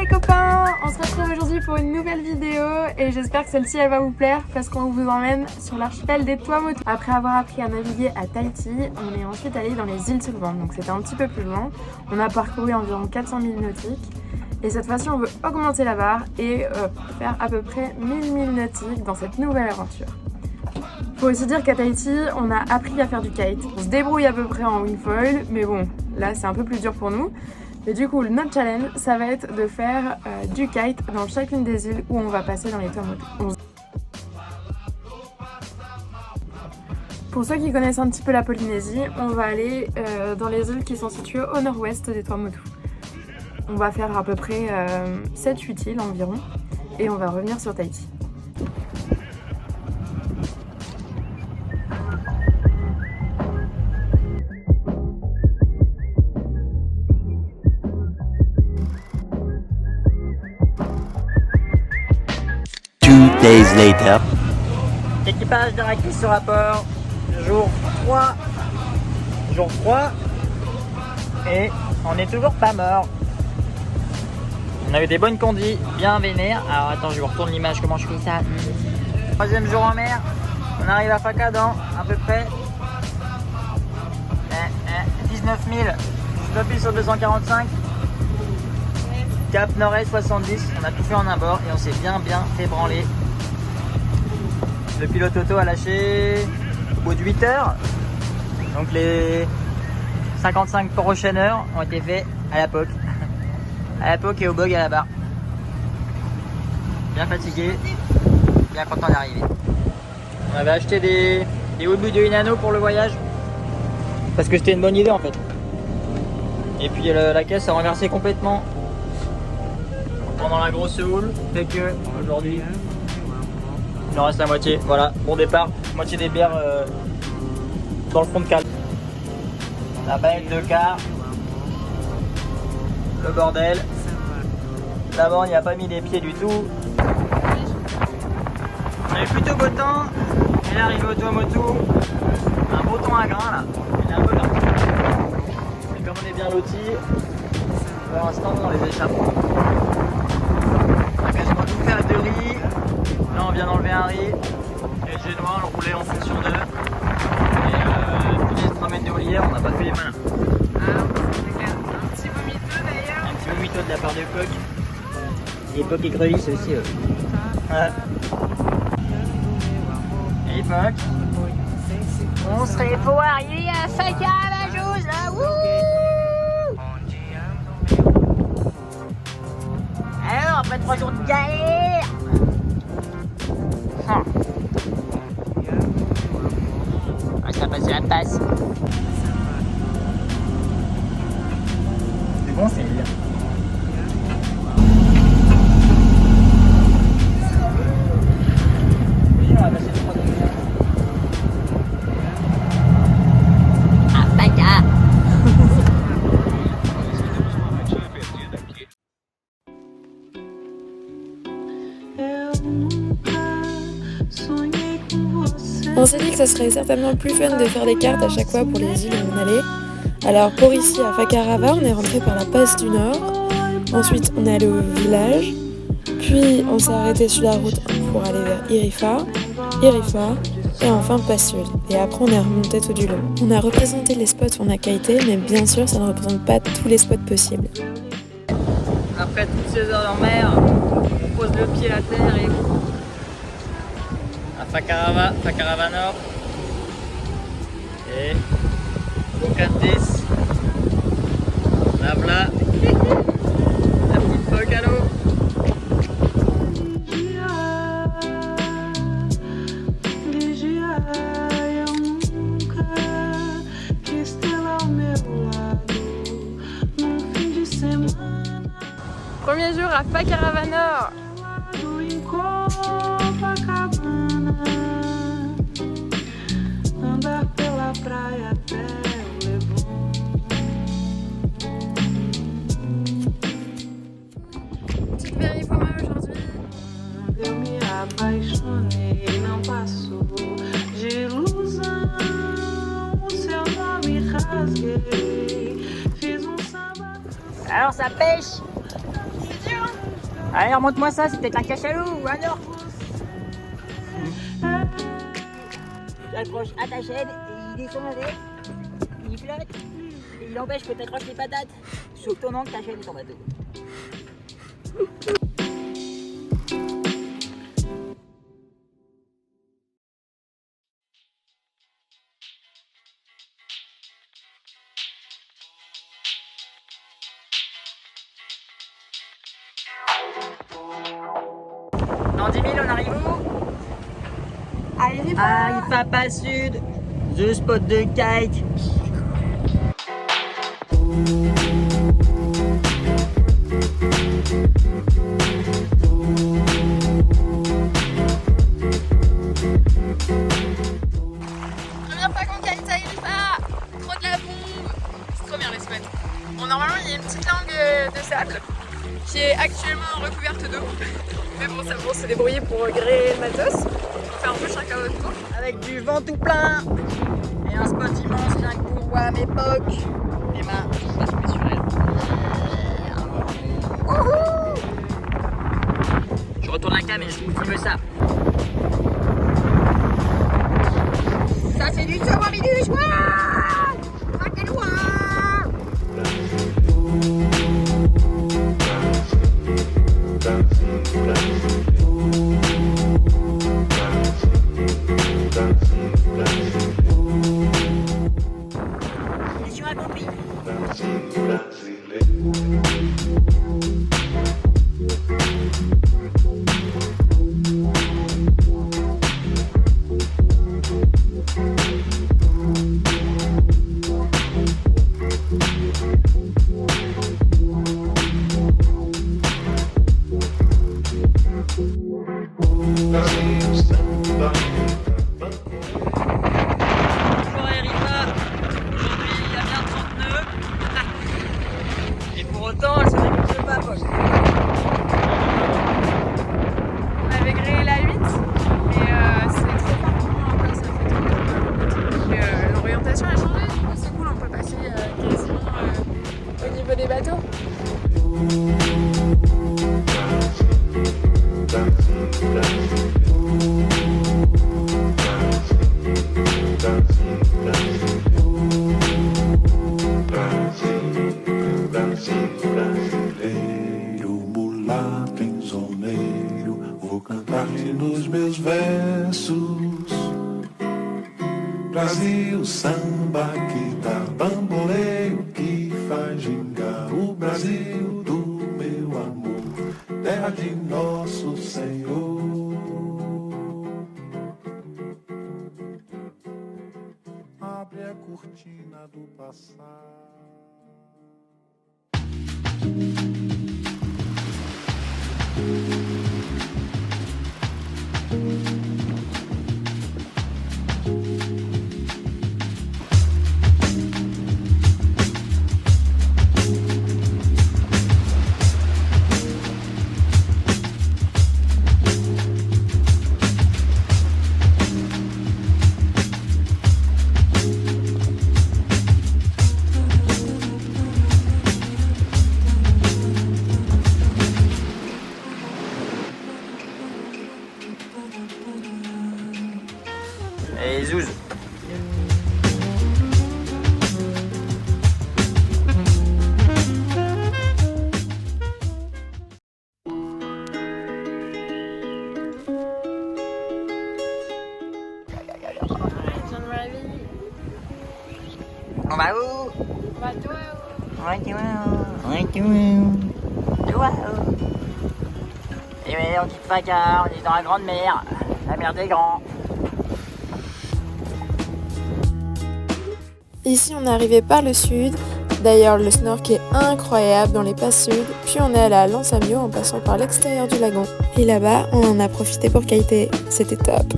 les copains, on se retrouve aujourd'hui pour une nouvelle vidéo et j'espère que celle-ci elle va vous plaire parce qu'on vous emmène sur l'archipel des Tuamotu. Après avoir appris à naviguer à Tahiti, on est ensuite allé dans les îles Sullivan, donc c'était un petit peu plus loin. On a parcouru environ 400 milles nautiques et cette fois-ci on veut augmenter la barre et faire à peu près 1000 milles nautiques dans cette nouvelle aventure. Faut aussi dire qu'à Tahiti, on a appris à faire du kite. On se débrouille à peu près en wingfoil, mais bon, là c'est un peu plus dur pour nous. Et du coup, notre challenge, ça va être de faire du kite dans chacune des îles où on va passer dans les Tuamotu. Pour ceux qui connaissent un petit peu la Polynésie, on va aller dans les îles qui sont situées au nord-ouest des Tuamotu. On va faire à peu près 7-8 îles environ et on va revenir sur Tahiti. Days later. Équipage de Raki sur rapport, jour 3. Et on n'est toujours pas mort. On a eu des bonnes condis, bien vénères. Alors attends, je vous retourne l'image, comment je fais ça. Troisième jour en mer, on arrive à Fakadan, à peu près 19 000. Je m'appuie sur 245. Cap nord-est 70, on a tout fait en un bord et on s'est bien fait branler. Le pilote auto a lâché au bout de 8 heures. Donc les 55 prochaines heures ont été faits à la POC. À la POC et au bog à la barre. Bien fatigué, bien content d'arriver. On avait acheté des Ubu de Inano pour le voyage. Parce que c'était une bonne idée en fait. Et puis la caisse a renversé complètement pendant la grosse houle. Fait que aujourd'hui il en reste la moitié. Voilà, bon départ. Moitié des bières dans le fond de cale. La bête de car. Le bordel. D'abord il n'y a pas mis les pieds du tout. On avait plutôt beau temps. Et là arrivé au Tuamotu. Un beau temps à grain là. Il est un peu lent. Et comme on est bien lotis, pour l'instant on les échappe. On a quasiment tout fait à 2 riz. Là on vient d'enlever un riz. Et le génois on le roulait en fonction d'eux. Et tous les tramènes de Olière on n'a pas fait les malins. Un petit vomiteux d'ailleurs. Un petit vomito de la part de Coq. Et Poc et Grelis aussi. Ouais. Et Poc. On serait pour arriver à Fakaravajos là. Wouh! Alors après 3 jours de galère. Ah, ça passe la passe. C'est bon, c'est bien. On s'est dit que ça serait certainement plus fun de faire des cartes à chaque fois pour les îles où on allait. Alors pour ici à Fakarava, on est rentré par la passe du Nord. Ensuite on est allé au village. Puis on s'est arrêté sur la route pour aller vers Irifa et enfin Pass Sud. Et après on est remonté tout du long. On a représenté les spots où on a kité, mais bien sûr ça ne représente pas tous les spots possibles. Après toutes ces heures en mer, on pose le pied à terre et à Fakarava Nord et Bocatis, la v'là, la petite Poc à l'eau. Premier jour à Fakarava Nord. Petite vérif pour moi aujourd'hui. Alors ça pêche. C'est dur. Allez, remonte-moi ça, c'est peut-être un cachalot ou un orque. Tu accroches à ta chaîne et il descend avec, il flotte, et il empêche que tu accroches les patates. Sauf ton oncle, ta chaîne est ton bateau. Dans 10 000, on arrive où? À Papa Sud, the spot de kite. Première fois qu'on kite à Irifa, trop de la bombe. C'est trop bien les spots. Bon, normalement il y a une petite langue de sable qui est actuellement recouverte d'eau. Mais bon, ça va se débrouiller pour gréer le matos. On fait un peu chacun notre tour. Avec du vent tout plein et un spot immense rien que pour moi à mes pocs. Les mains, je passe plus sur elles. Wouhou! Je retourne la cam et je vous filme ça. Ça c'est du savoir-minus, waouh! Ah, quel loin! Mission accomplie. Autant, elle se débouche pas, poche. On avait gréé la 8, mais c'est trop fort pour moi encore, ça fait trop de temps. L'orientation a changé, du coup c'est cool, on peut passer quasiment au niveau des bateaux. Nos meus versos, Brasil, samba que dá bamboleio, que faz gingar o Brasil do meu amor, terra de nosso Senhor. Abre a cortina do passado. Et Zouz. On va où? Bateau. Et ouais, on quitte Faca, on est dans la grande mer, la mer des grands. Ici on est arrivé par le sud, d'ailleurs le snork est incroyable dans les passes sud, puis on est allé à Lansamio en passant par l'extérieur du lagon. Et là-bas on en a profité pour kiter, c'était top.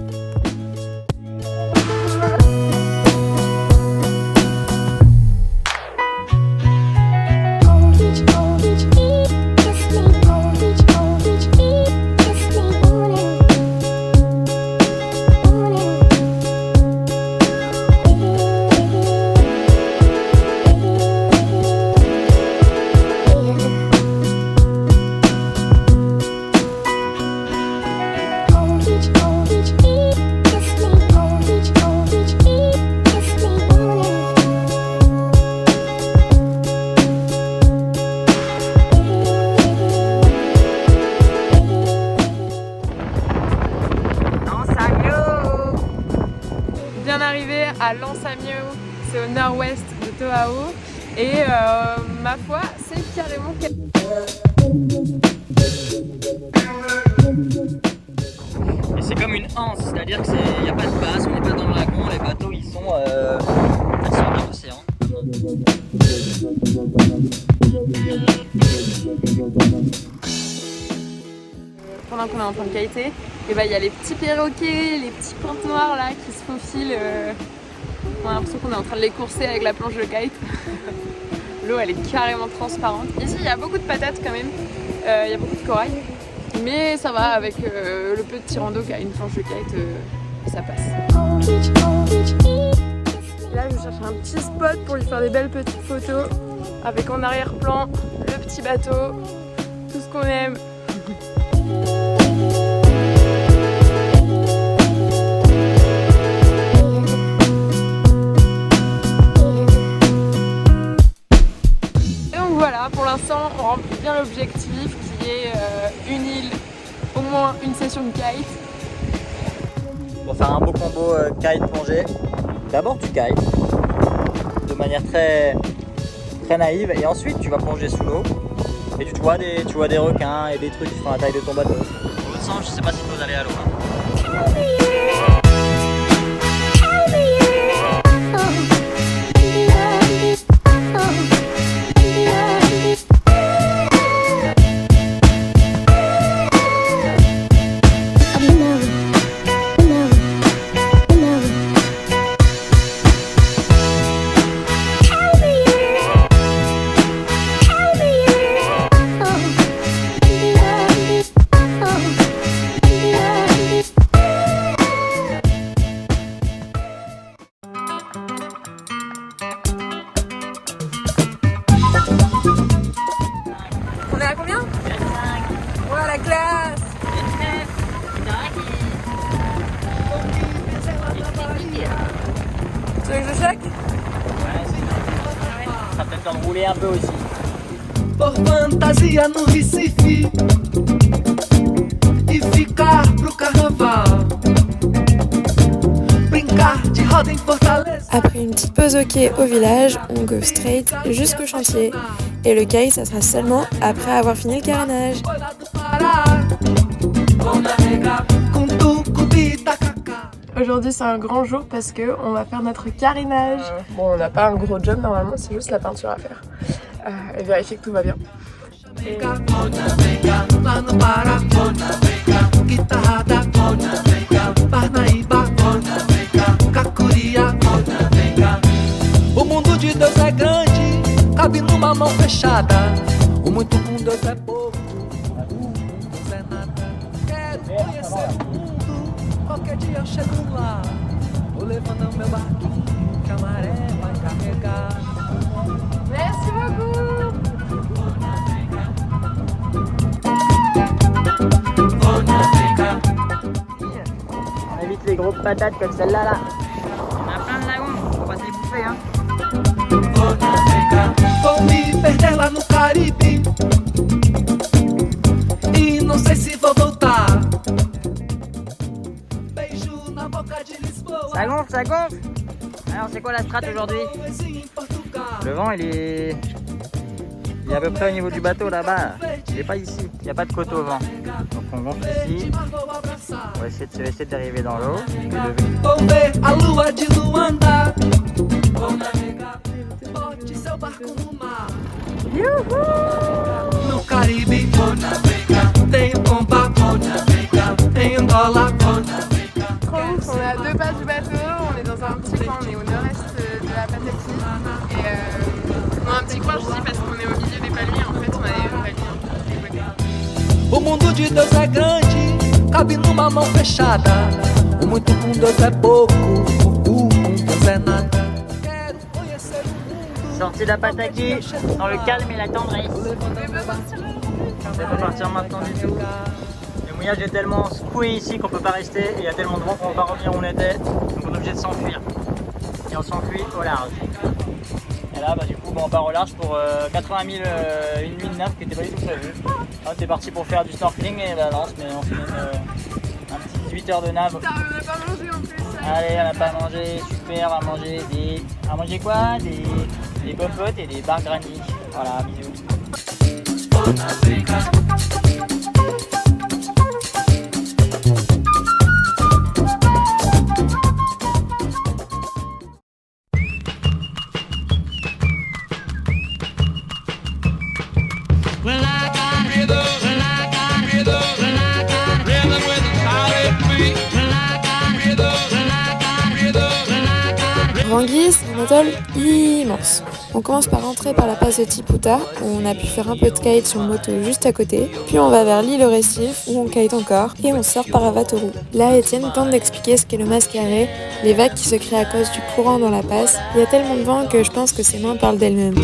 à Lansamio, c'est au nord-ouest de Tohau. Et ma foi, c'est carrément... Et c'est comme une anse, c'est-à-dire qu'il n'y a pas de base, on n'est pas dans le lagon, les bateaux ils sont dans l'océan. Pendant qu'on est en train de kiter, et bah, y a les petits perroquets, les petits pointes noires là qui se faufilent. On a l'impression qu'on est en train de les courser avec la planche de kite. L'eau elle est carrément transparente. Ici il y a beaucoup de patates quand même, il y a beaucoup de corail. Mais ça va avec le peu de tirant d'eau qui a une planche de kite, ça passe. Et là je cherche un petit spot pour lui faire des belles petites photos avec en arrière-plan le petit bateau, tout ce qu'on aime. Voilà, pour l'instant on remplit bien l'objectif qui est une île, au moins une session de kite. Pour faire un beau combo kite-plongée, d'abord tu kites de manière très naïve et ensuite tu vas plonger sous l'eau et tu vois des requins et des trucs qui font la taille de ton bateau. Pour l'autre sens, je sais pas si vous allez à l'eau. On est à combien? 5. Ouais, la classe. Tu veux que je choque? Ça peut-être temps de rouler un peu aussi. Por fantasia no Recife e ficar pro carnaval. Brincar de roda em Fortaleza. Après une petite pause au quai au village, on go straight jusqu'au chantier. Et le quai, ça sera seulement après avoir fini le carénage. Aujourd'hui c'est un grand jour parce que on va faire notre carénage. Bon, on n'a pas un gros job normalement, c'est juste la peinture à faire. Et vérifier que tout va bien. Et... O mundo de Deus é grande, cabe numa mão fechada. O muito com Deus é pouco, o com Deus é nada. Quero conhecer o mundo, qualquer dia eu chego lá. Vou levando meu barquinho, que a maré vai carregar. Merci beaucoup. On évite les grosses patates comme celle-là là. On a plein de lagons, on va se les bouffer hein. Vou me perder lá no Caribe e não sei se vou voltar. Beijo na boca de Lisboa. Ça gonfle, ça gonfle. Alors c'est quoi la strat aujourd'hui? Le vent il est à peu près au niveau du bateau là-bas. Il est pas ici, il n'y a pas de côte au vent. Donc on gonfle ici. On va essayer d'arriver dans l'eau. Vou ver a lua de Luanda. Vou navegar, bote seu barco no mar. No Caribe, vou navegar. Tem comba, vou navegar. Em Angola, vou navegar. Trop ouf, on est à 2 pas du bateau, on est dans un petit coin, on est au nord-est de la Pataki. Et on a un petit coin, je dis parce qu'on est au milieu des palmiers, en fait on a des palmiers un peu des côtés. O mundo de Deus é grande, cabe numa mão fechada. O muito com Deus é pouco, o com Deus é nada. Quero conhecer o mundo. Sortie de la Pataki, dans le calme et la tendresse. On peut pas partir maintenant du tout. Le mouillage est tellement secoué ici qu'on peut pas rester et il y a tellement de vent qu'on va pas revenir où on était. Donc on est obligé de s'enfuir. Et on s'enfuit au large. Et là bah, du coup bah, on part au large pour 80 000 une nuit de neuf qui était pas du tout prévue. On était parti pour faire du snorkeling et bah non, mais on fait même un petit 18 heures de nav. Putain, on n'a pas mangé en plus. Allez, on n'a pas mangé, super, on va manger des... On va manger quoi? Des popotes et des barres granny. Voilà, bisous. Rangui, c'est un atoll immense. On commence par rentrer par la passe de Tiputa, où on a pu faire un peu de kite sur moto juste à côté, puis on va vers l'île au récif, où on kite encore, et on sort par Avatoru. Là, Étienne tente d'expliquer ce qu'est le mascaré, les vagues qui se créent à cause du courant dans la passe. Il y a tellement de vent que je pense que ses mains parlent d'elles-mêmes.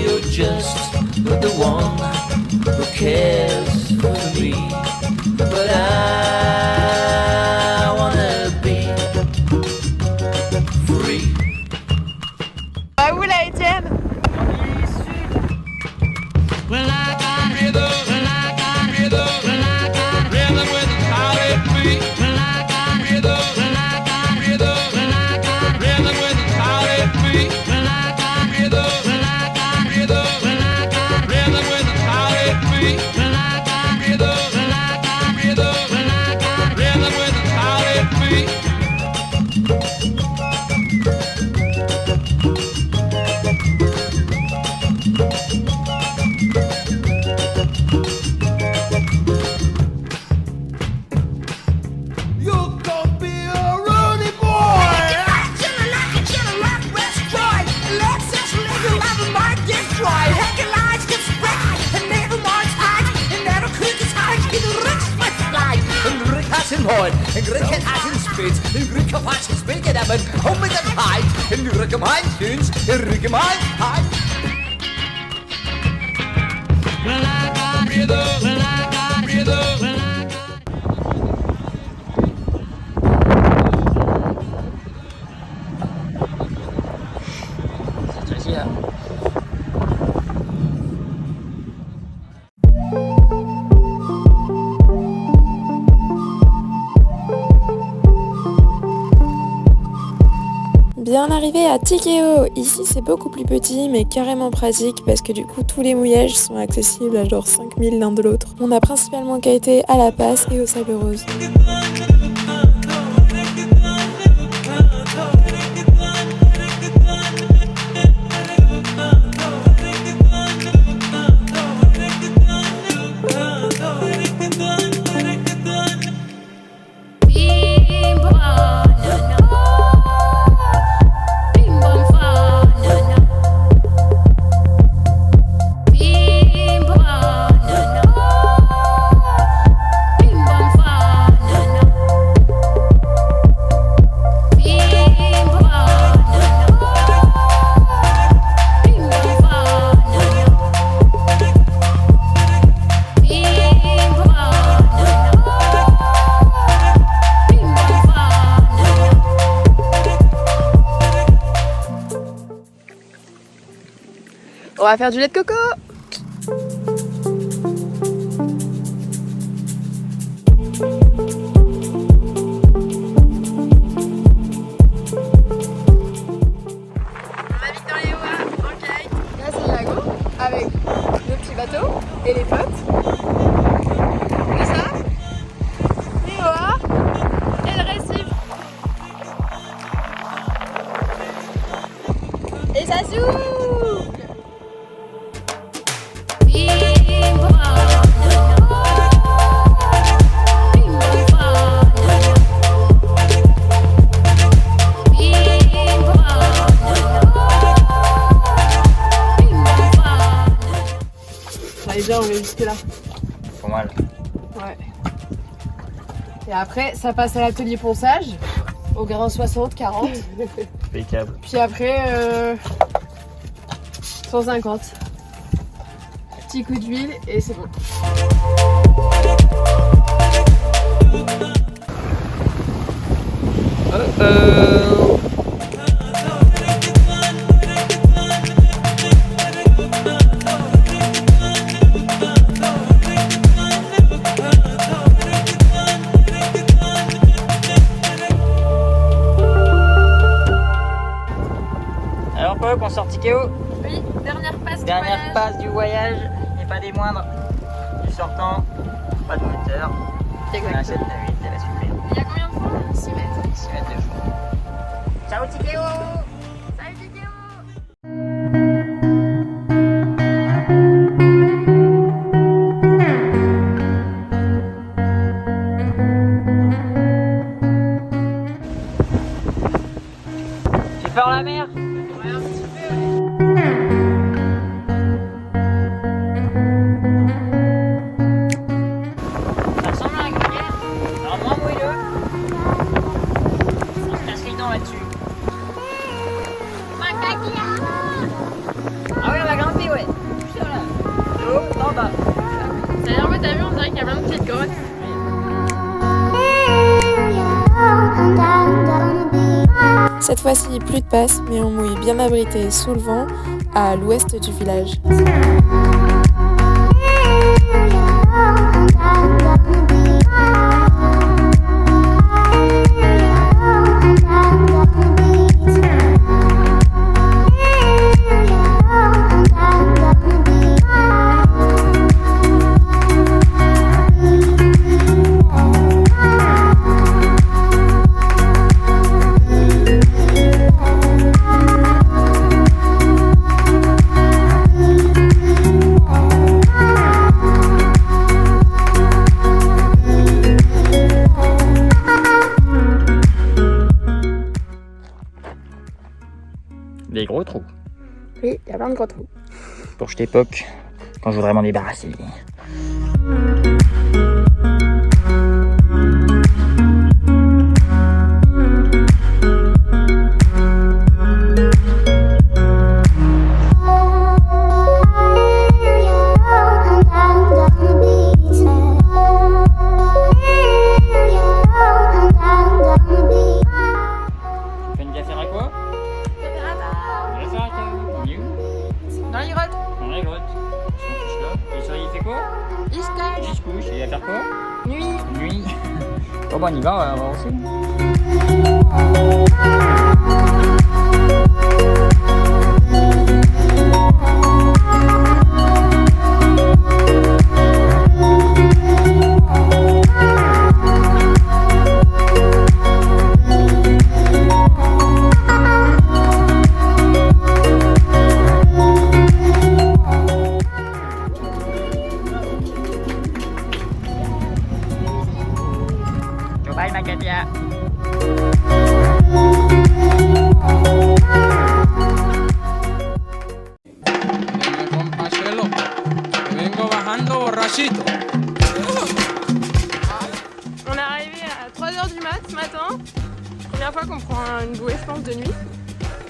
Ah où là, Étienne? En Griechen hat een spits, en Griechen hat een spits, en hebben kom met een heid, en Griechen mijn kunst, en Griechen mijn heid. C'est ici là. Bien arrivé à Tikeo, ici c'est beaucoup plus petit mais carrément pratique parce que du coup tous les mouillages sont accessibles à genre 5000 l'un de l'autre. On a principalement kité à la passe et au sable rose. On va faire du lait de coco. On habite dans les Oa en kite. Là c'est le lago avec le petit bateau et les potes. Et ça, les Oa et le récif. Et ça s'ouvre. Déjà on est jusque là. Pas mal. Ouais. Et après ça passe à l'atelier ponçage au grain 60, 40. Impeccable. Puis après 150. Petit coup d'huile et c'est bon. Alors Pop, on sort Tikeo. Oui, dernière passe Dernière du voyage. passe du voyage, et pas des moindres. Du sortant, pas de moteur. Exact. La 7 à 8, elle va super. Il y a combien de fois 6 mètres. 6 mètres de jour. Ciao Tikeo. Salut Tikeo. J'ai peur la mer. Ouais, un petit peu, ouais. Ça ressemble à un gruyère. Alors moins moelleux. On se casse les dents là-dessus. Ah oui, on va grimper, ouais. Putain là. De haut en bas. Ça y est, en fait, t'as vu, on dirait qu'il y a plein de petites grottes. Cette fois-ci, plus de passe, mais on mouille bien abrité sous le vent à l'ouest du village. Des gros trous. Oui, il y a plein de gros trous. Pour jeter Poc quand je voudrais m'en débarrasser. Tu fais une café à quoi? Dans les grottes. Dans les grottes. On touche là. Et le soleil il fait quoi? Il se cache. Il se couche et il va faire quoi? Nuit. Nuit. Bon bah on y va, on va avancer. Bye Macadia. Dime, compa Chelo, que vengo bajando borrachito. On est arrivé à 3h du mat ce matin. Première fois qu'on prend une bouée, je pense, de nuit.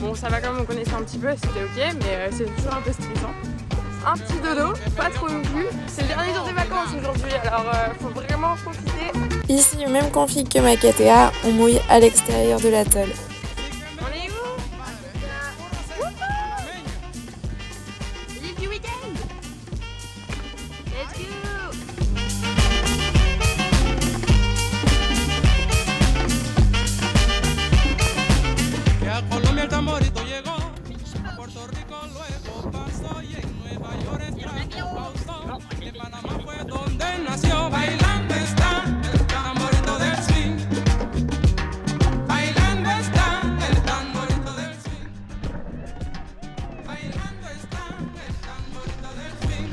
Bon, ça va comme on connaissait un petit peu, c'était ok, mais c'est toujours un peu stressant. Un petit dodo, pas trop non plus. C'est le dernier jour des vacances aujourd'hui, alors faut vraiment profiter. Ici, même config que Makatea, on mouille à l'extérieur de l'atoll. On est où? L'île du week-end. Let's go. Que a Colombia el tamborito llegó, a Puerto Rico luego pasó y en Nueva York está pausó. Y en Panamá fue donde nació. Bailando está el tamborito del swing. Bailando está el tamborito del swing. Bailando está el tamborito del swing.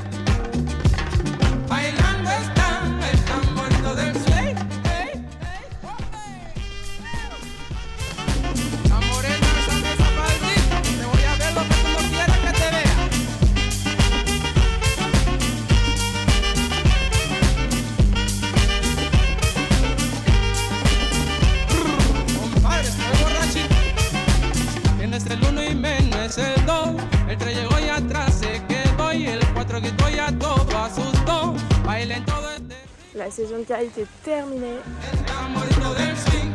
Bailando está el tamborito del swing. La morena esa mesa para ti, te voy a ver lo que tú no quieras que te vea. Compadre, estoy borrachito. Tienes el 1 y menos el 2. El 3 llegó y atrás se quedó. Y el 4 gritó y a todo asustó. Bailen todo este La saison de kite est terminée. el tamborito del swing.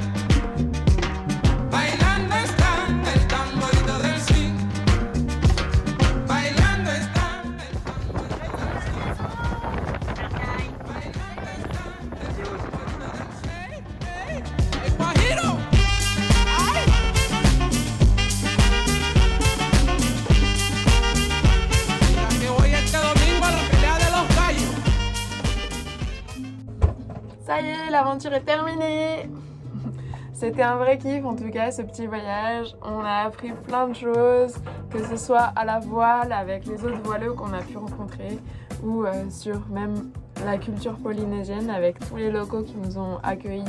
Bailando está el tamborito del swing. Bailando está el tamborito del swing. ¡El Guajiro! ¡Ay! l'aventure est terminée. C'était un vrai kiff en tout cas ce petit voyage. On a appris plein de choses, que ce soit à la voile avec les autres voileux qu'on a pu rencontrer ou sur même la culture polynésienne avec tous les locaux qui nous ont accueillis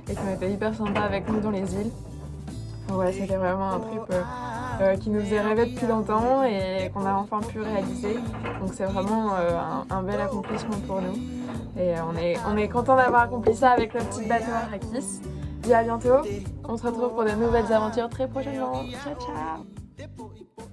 et qui ont été hyper sympas avec nous dans les îles. Enfin, ouais, c'était vraiment un trip qui nous faisait rêver depuis longtemps et qu'on a enfin pu réaliser. Donc c'est vraiment un bel accomplissement pour nous. Et on est content d'avoir accompli ça avec le petit bateau Arrakis. Et à bientôt, on se retrouve pour de nouvelles aventures très prochainement. Ciao ciao.